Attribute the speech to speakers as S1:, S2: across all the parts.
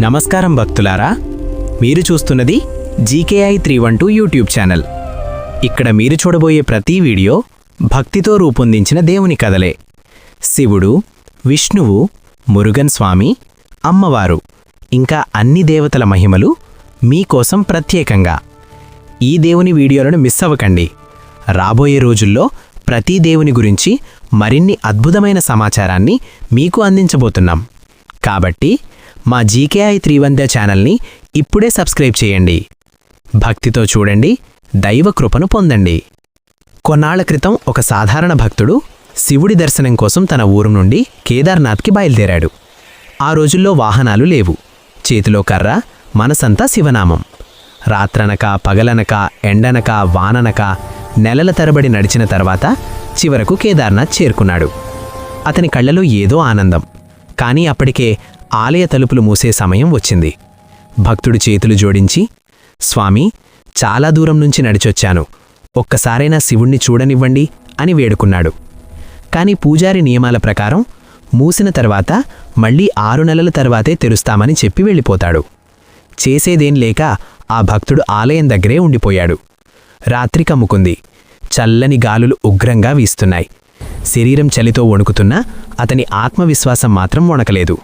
S1: నమస్కారం భక్తులారా, మీరు చూస్తున్నది జీకేఐ 312 యూట్యూబ్ ఛానల్. ఇక్కడ మీరు చూడబోయే ప్రతి వీడియో భక్తితో రూపొందించిన దేవుని కథలే. శివుడు, విష్ణువు, మురుగన్ స్వామి, అమ్మవారు ఇంకా అన్ని దేవతల మహిమలు మీకోసం ప్రత్యేకంగా. ఈ దేవుని వీడియోలను మిస్ అవ్వకండి. రాబోయే రోజుల్లో ప్రతి దేవుని గురించి మరిన్ని అద్భుతమైన సమాచారాన్ని మీకు అందించబోతున్నాం. కాబట్టి మా జీకేఐ 312 ఛానల్ని ఇప్పుడే సబ్స్క్రైబ్ చేయండి. భక్తితో చూడండి, దైవ కృపను పొందండి. కొన్నాళ్ల క్రితం ఒక సాధారణ భక్తుడు శివుడి దర్శనం కోసం తన ఊరు నుండి కేదార్నాథ్కి బయలుదేరాడు. ఆ రోజుల్లో వాహనాలు లేవు. చేతిలో కర్ర, మనసంతా శివనామం. రాత్రనక, పగలనక, ఎండనక, వాననక నెలల తరబడి నడిచిన తర్వాత చివరకు కేదార్నాథ్ చేరుకున్నాడు. అతని కళ్ళలో ఏదో ఆనందం. కానీ అప్పటికే ఆలయ తలుపులు మూసే సమయం వచ్చింది. భక్తుడు చేతులు జోడించి, స్వామి, చాలా దూరం నుంచి నడిచొచ్చాను, ఒక్కసారైనా శివుణ్ణి చూడనివ్వండి అని వేడుకున్నాడు. కాని పూజారి నియమాల ప్రకారం మూసిన తర్వాత మళ్లీ 6 నెలల తర్వాతే తెరుస్తామని చెప్పి వెళ్ళిపోతాడు. చేసేదేం లేక ఆ భక్తుడు ఆలయం దగ్గరే ఉండిపోయాడు. రాత్రి కమ్ముకుంది. చల్లని గాలులు ఉగ్రంగా వీస్తున్నాయి. శరీరం చలితో వణుకుతున్నా అతని ఆత్మవిశ్వాసం మాత్రం వణకలేదు.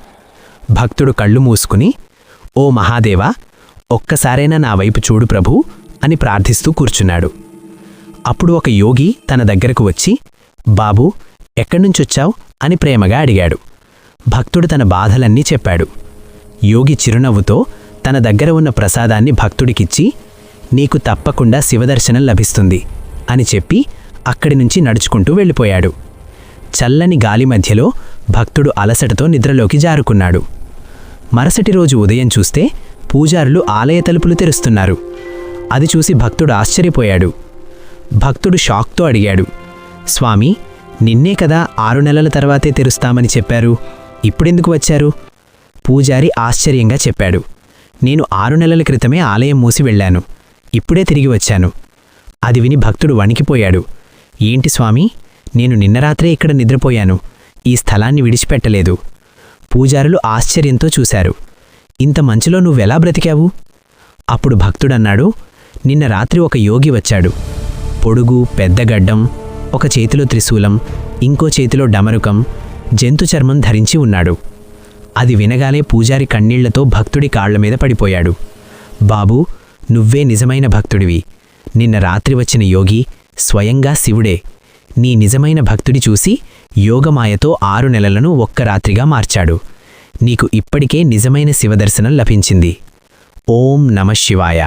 S1: భక్తుడు కళ్ళు మూసుకుని, ఓ మహాదేవా, ఒక్కసారైనా నా వైపు చూడు ప్రభూ అని ప్రార్థిస్తూ కూర్చున్నాడు. అప్పుడు ఒక యోగి తన దగ్గరకు వచ్చి, బాబూ, ఎక్కడ్నుంచొచ్చావు అని ప్రేమగా అడిగాడు. భక్తుడు తన బాధలన్నీ చెప్పాడు. యోగి చిరునవ్వుతో తన దగ్గర ఉన్న ప్రసాదాన్ని భక్తుడికిచ్చి, నీకు తప్పకుండా శివదర్శనం లభిస్తుంది అని చెప్పి అక్కడి నుంచి నడుచుకుంటూ వెళ్ళిపోయాడు. చల్లని గాలి మధ్యలో భక్తుడు అలసటతో నిద్రలోకి జారుకున్నాడు. మరుసటి రోజు ఉదయం చూస్తే పూజారులు ఆలయ తలుపులు తెరుస్తున్నారు. అది చూసి భక్తుడు ఆశ్చర్యపోయాడు. భక్తుడు షాక్తో అడిగాడు, స్వామి, నిన్నే కదా 6 నెలల తర్వాతే తెరుస్తామని చెప్పారు, ఇప్పుడెందుకు వచ్చారు? పూజారి ఆశ్చర్యంగా చెప్పాడు, నేను 6 నెలల క్రితమే ఆలయం మూసి వెళ్ళాను, ఇప్పుడే తిరిగి వచ్చాను. అది విని భక్తుడు వణికిపోయాడు. ఏంటి స్వామి, నేను నిన్న రాత్రే ఇక్కడ నిద్రపోయాను, ఈ స్థలాన్ని విడిచిపెట్టలేదు. పూజారులు ఆశ్చర్యంతో చూశారు. ఇంత మంచులో నువ్వెలా బ్రతికావు? అప్పుడు భక్తుడన్నాడు, నిన్న రాత్రి ఒక యోగి వచ్చాడు. పొడుగు, పెద్ద గడ్డం, ఒక చేతిలో త్రిశూలం, ఇంకో చేతిలో డమరుకం, జంతు చర్మం ధరించి ఉన్నాడు. అది వినగానే పూజారి కన్నీళ్లతో భక్తుడి కాళ్ల మీద పడిపోయాడు. బాబూ, నువ్వే నిజమైన భక్తుడివి. నిన్న రాత్రి వచ్చిన యోగి స్వయంగా శివుడే. నీ నిజమైన భక్తుడి చూసి యోగమాయతో 6 నెలలను ఒక్క రాత్రిగా మార్చాడు. నీకు ఇప్పటికే నిజమైన శివదర్శనం లభించింది. ఓం నమః శివాయ.